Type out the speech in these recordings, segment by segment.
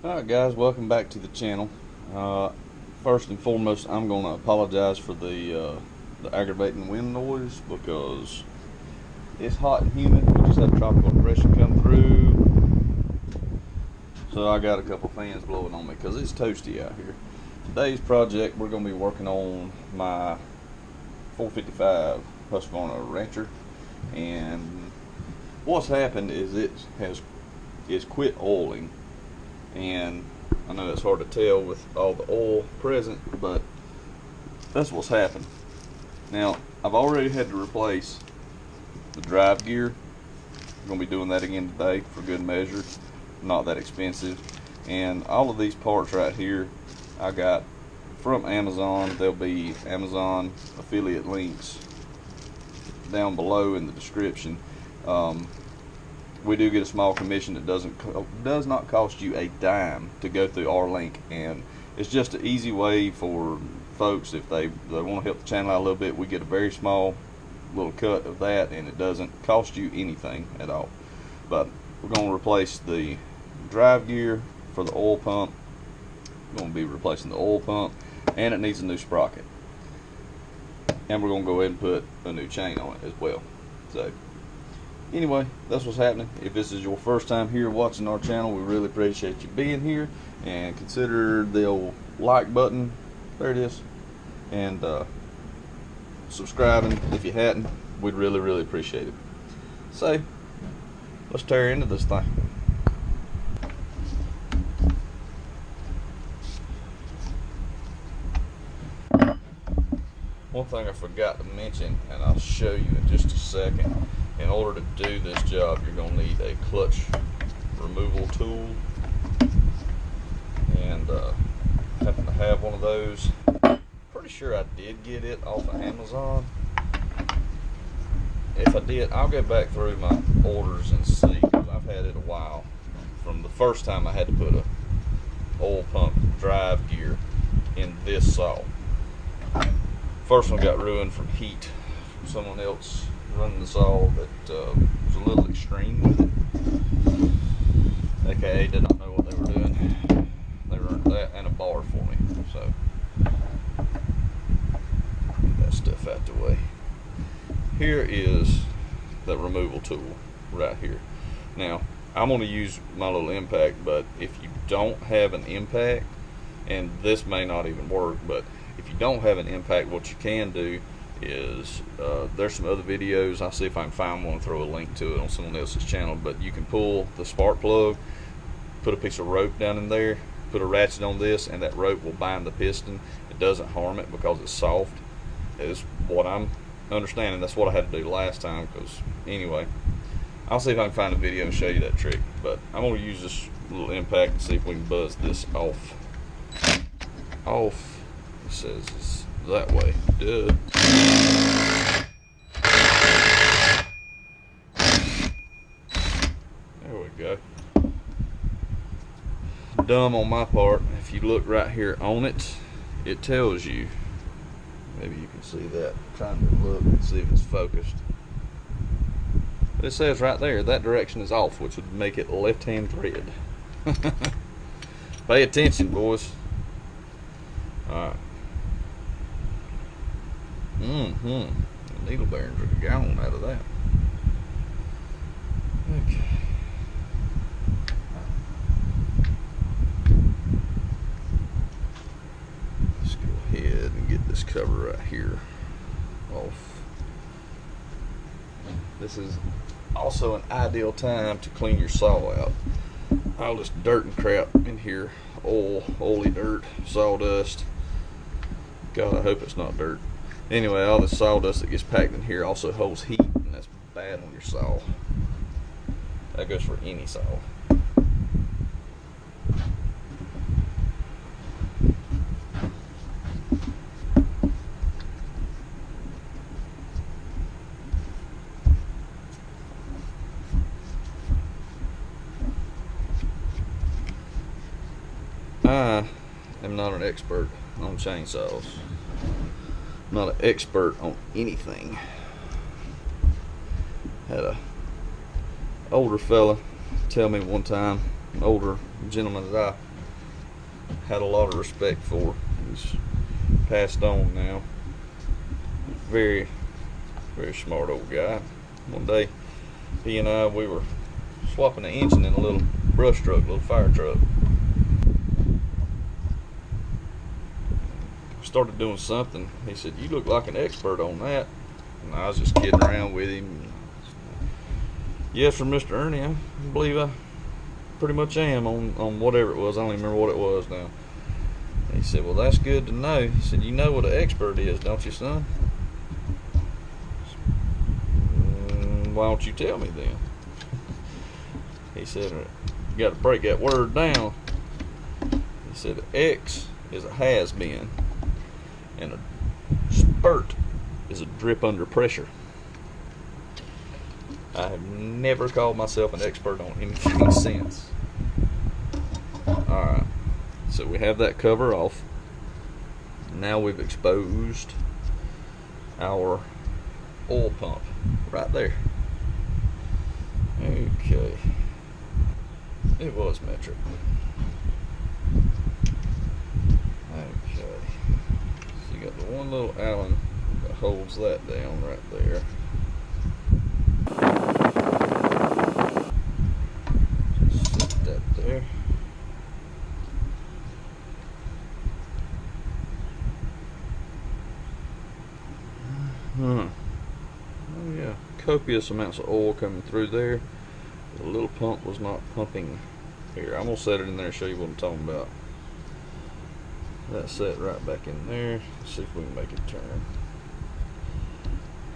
Alright guys, welcome back to the channel. First and foremost, I'm going to apologize for the aggravating wind noise because it's hot and humid. We just had tropical depression come through, so I got a couple fans blowing on me because it's toasty out here. Today's project, we're going to be working on my 455 Husqvarna Rancher, and what's happened is it's quit oiling. And I know it's hard to tell with all the oil present, but that's what's happened. Now, I've already had to replace the drive gear. I'm going to be doing that again today for good measure. Not that expensive. And all of these parts right here I got from Amazon. There'll be Amazon affiliate links down below in the description. We do get a small commission that does not cost you a dime to go through our link, and it's just an easy way for folks, if they want to help the channel out a little bit. We get a very small little cut of that, and it doesn't cost you anything at all. But we're going to replace the drive gear for the oil pump. We're going to be replacing the oil pump, and it needs a new sprocket, and we're going to go ahead and put a new chain on it as well. So anyway, that's what's happening. If this is your first time here watching our channel, we really appreciate you being here, and consider the old like button, there it is, and subscribing if you hadn't. We'd really appreciate it. So let's tear into this thing. One thing I forgot to mention, and I'll show you in just a second. In order to do this job, you're going to need a clutch removal tool, and I happen to have one of those. Pretty sure I did get it off of Amazon. If I did, I'll go back through my orders and see, because I've had it a while from the first time I had to put a oil pump drive gear in this saw. First one got ruined from heat from someone else running the saw that was a little extreme with it, aka did not know what they were doing. They ruined that and a bar for me, so get that stuff out the way. Here is the removal tool right here. Now I'm going to use my little impact, but if you don't have an impact, and this may not even work, but if you don't have an impact, what you can do is there's some other videos. I'll see if I can find one and throw a link to it on someone else's channel, but you can pull the spark plug, put a piece of rope down in there, put a ratchet on this, and that rope will bind the piston. It doesn't harm it because it's soft, is what I'm understanding. That's what I had to do last time, because anyway, I'll see if I can find a video and show you that trick. But I'm going to use this little impact and see if we can buzz this off. It says it's that way. Duh. There we go. Dumb on my part. If you look right here on it, it tells you. Maybe you can see that. I'm trying to look and see if it's focused. But it says right there that direction is off, which would make it left-hand thread. Pay attention, boys. Alright. The needle bearings are gone out of that. Okay. Let's go ahead and get this cover right here off. This is also an ideal time to clean your saw out. All this dirt and crap in here, oily dirt, sawdust. God, I hope it's not dirt. Anyway, all this sawdust that gets packed in here also holds heat, and that's bad on your saw. That goes for any saw. I am not an expert on chainsaws. I'm not an expert on anything. Had a older fella tell me one time, an older gentleman that I had a lot of respect for. He's passed on now. Very, very smart old guy. One day, he and I, we were swapping an engine in a little brush truck, little fire truck. Started doing something. He said, "You look like an expert on that." And I was just kidding around with him. Yes, sir, Mr. Ernie, I believe I pretty much am on whatever it was. I don't even remember what it was now. And he said, "Well, that's good to know." He said, "You know what an expert is, don't you, son?" Why don't you tell me then? He said, "You got to break that word down." He said, "X is a has-been, and a spurt is a drip under pressure." I have never called myself an expert on anything since. Alright, so we have that cover off. Now we've exposed our oil pump right there. Okay. It was metric. Okay. So you got the one little Allen that holds that down right there. Just set that there. Oh yeah, copious amounts of oil coming through there. The little pump was not pumping. Here, I'm gonna set it in there and show you what I'm talking about. That's set right back in there. Let's see if we can make it turn.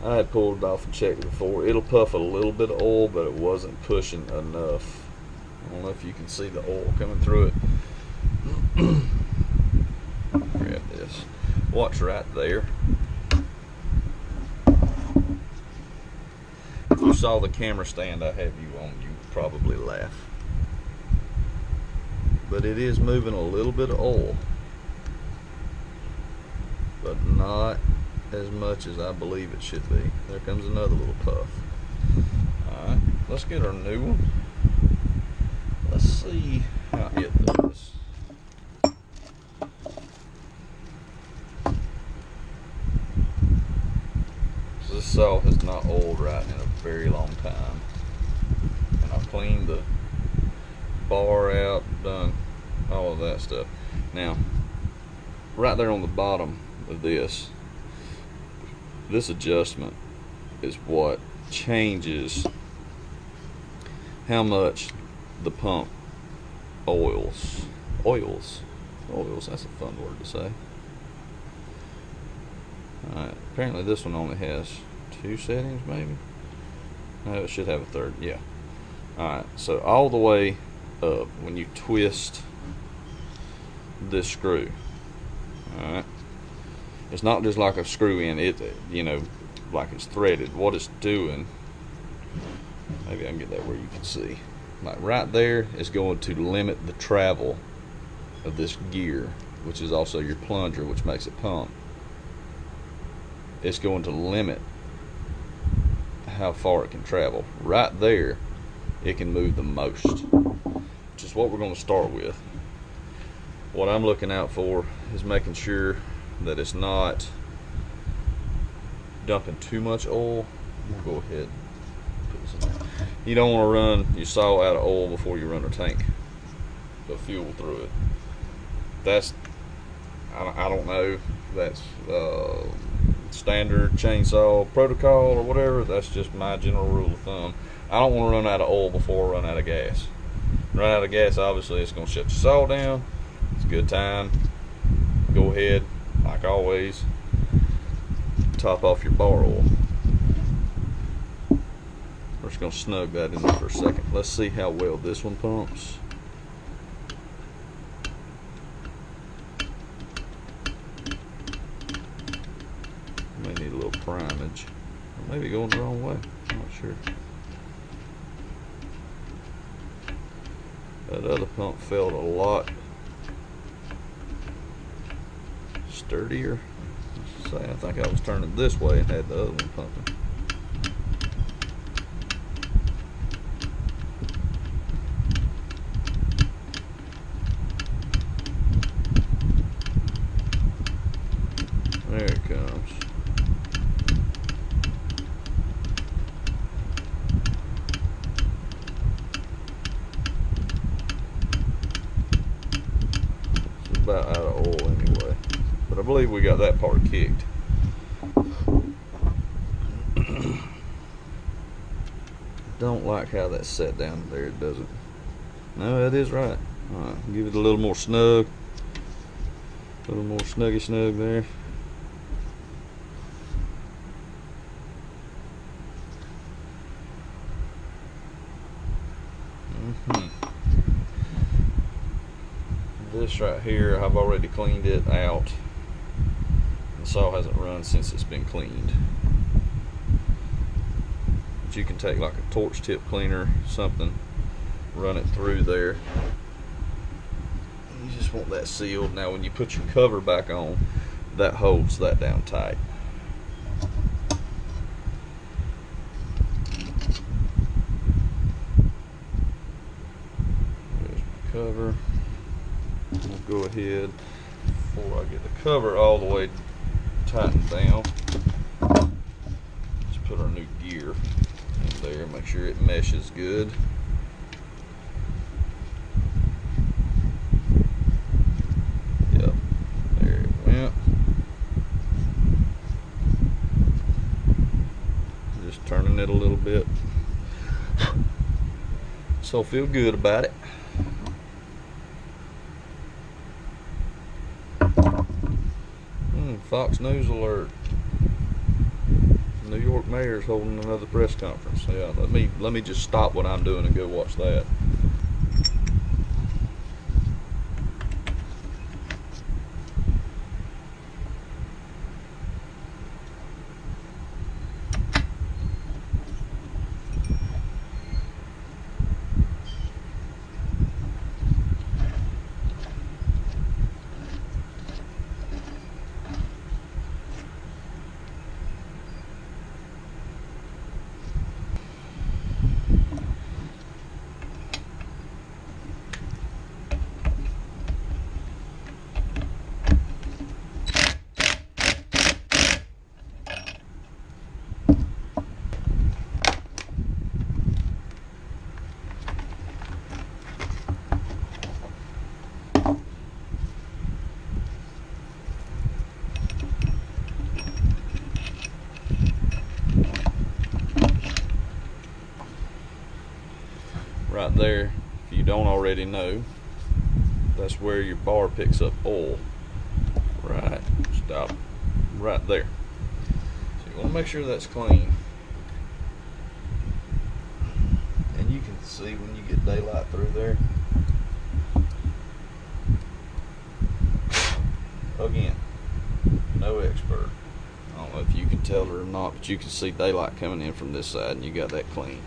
I had pulled it off and checked it before. It'll puff a little bit of oil, but it wasn't pushing enough. I don't know if you can see the oil coming through it. Grab this. Watch right there. If you saw the camera stand I have you on, you would probably laugh. But it is moving a little bit of oil, but not as much as I believe it should be. There comes another little puff. Alright, let's get our new one. Let's see how it does. So this saw has not oiled right in a very long time. And I've cleaned the bar out, done all of that stuff. Now, right there on the bottom of this adjustment is what changes how much the pump oils. Oils, that's a fun word to say. Alright, apparently this one only has 2 settings, maybe? No, it should have a third, yeah. Alright, so all the way up, when you twist this screw, alright, it's not just like a screw in, it, you know, like it's threaded. What it's doing, maybe I can get that where you can see. Like right there is going to limit the travel of this gear, which is also your plunger, which makes it pump. It's going to limit how far it can travel. Right there, it can move the most, which is what we're going to start with. What I'm looking out for is making sure that it's not dumping too much oil. We'll go ahead and put this in there. You don't want to run your saw out of oil before you run a tank of fuel through it. That's, I don't know, that's standard chainsaw protocol or whatever. That's just my general rule of thumb. I don't want to run out of oil before I run out of gas. Run out of gas, obviously it's going to shut your saw down. It's a good time. Go ahead, like always, top off your bar oil. We're just going to snug that in there for a second. Let's see how well this one pumps. May need a little primage. Or maybe going the wrong way. I'm not sure. That other pump felt a lot sturdier. Say, I think I was turning this way and had the other one pumping. about out of oil anyway. But I believe we got that part kicked. Don't like how that's set down there, does it? No, that is right. Alright, give it a little more snug. A little more snuggy snug there. This right here, I've already cleaned it out. The saw hasn't run since it's been cleaned. But you can take like a torch tip cleaner, something, run it through there. You just want that sealed. Now when you put your cover back on, that holds that down tight. There's my cover. We'll go ahead, before I get the cover all the way tightened down, just put our new gear in there, make sure it meshes good. Yep, there it went. Just turning it a little bit. So feel good about it. Fox News alert. New York mayor's holding another press conference. Yeah, let me just stop what I'm doing and go watch that. Right there, if you don't already know, that's where your bar picks up oil. Right, stop right there. So you want to make sure that's clean. And you can see when you get daylight through there. Again, no expert. I don't know if you can tell it or not, but you can see daylight coming in from this side and you got that clean.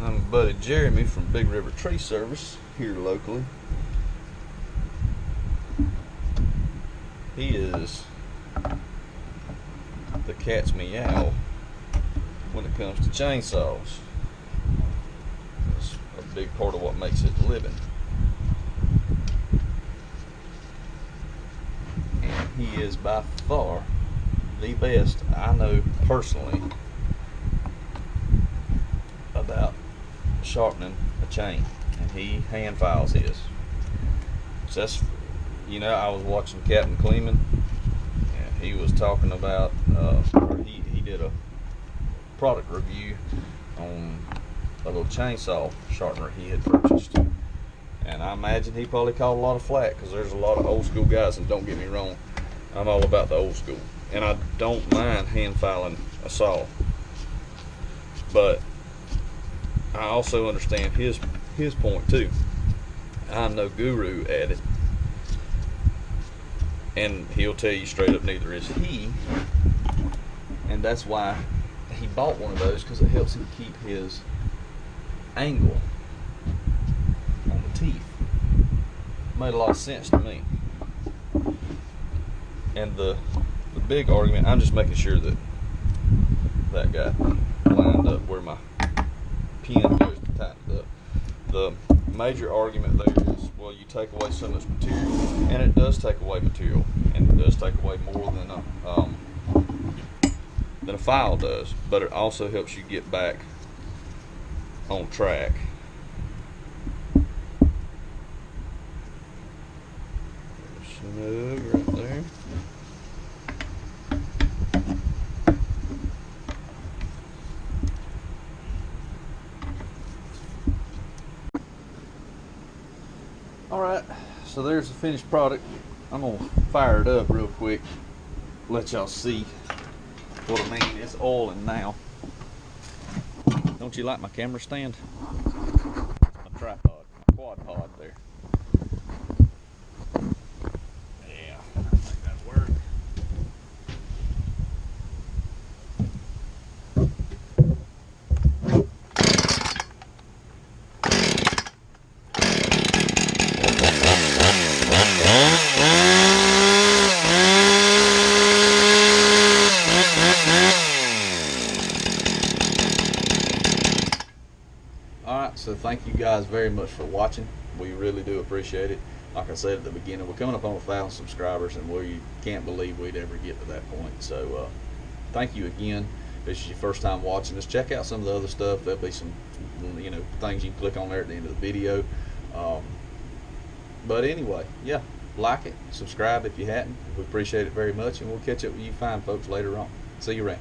I'm buddy Jeremy from Big River Tree Service here locally. He is the cat's meow when it comes to chainsaws. That's a big part of what makes it living. And he is by far the best I know personally about sharpening a chain, and he hand files his. So that's, you know, I was watching Captain Kleeman, and he was talking about, he did a product review on a little chainsaw sharpener he had purchased, and I imagine he probably caught a lot of flack because there's a lot of old school guys, and don't get me wrong, I'm all about the old school, and I don't mind hand filing a saw, but I also understand his point too. I'm no guru at it, and he'll tell you straight up neither is he, and that's why he bought one of those, because it helps him keep his angle on the teeth. Made a lot of sense to me. And the big argument, I'm just making sure that that got lined up where my pin goes to tighten it up. major argument there is, well, you take away so much material, and it does take away material, and it does take away more than a file does, but it also helps you get back on track. Snug right there. Alright, so there's the finished product. I'm going to fire it up real quick, let y'all see what I mean. It's oiling now. Don't you like my camera stand? My tripod, my quad pod there. Yeah, I think that'll work. Alright, so thank you guys very much for watching. We really do appreciate it. Like I said at the beginning, we're coming up on 1,000 subscribers, and we can't believe we'd ever get to that point. So thank you again. If this is your first time watching this, check out some of the other stuff. There'll be some things you can click on there at the end of the video. But anyway, yeah, like it, subscribe if you hadn't. We appreciate it very much, and we'll catch up with you fine folks later on. See you around.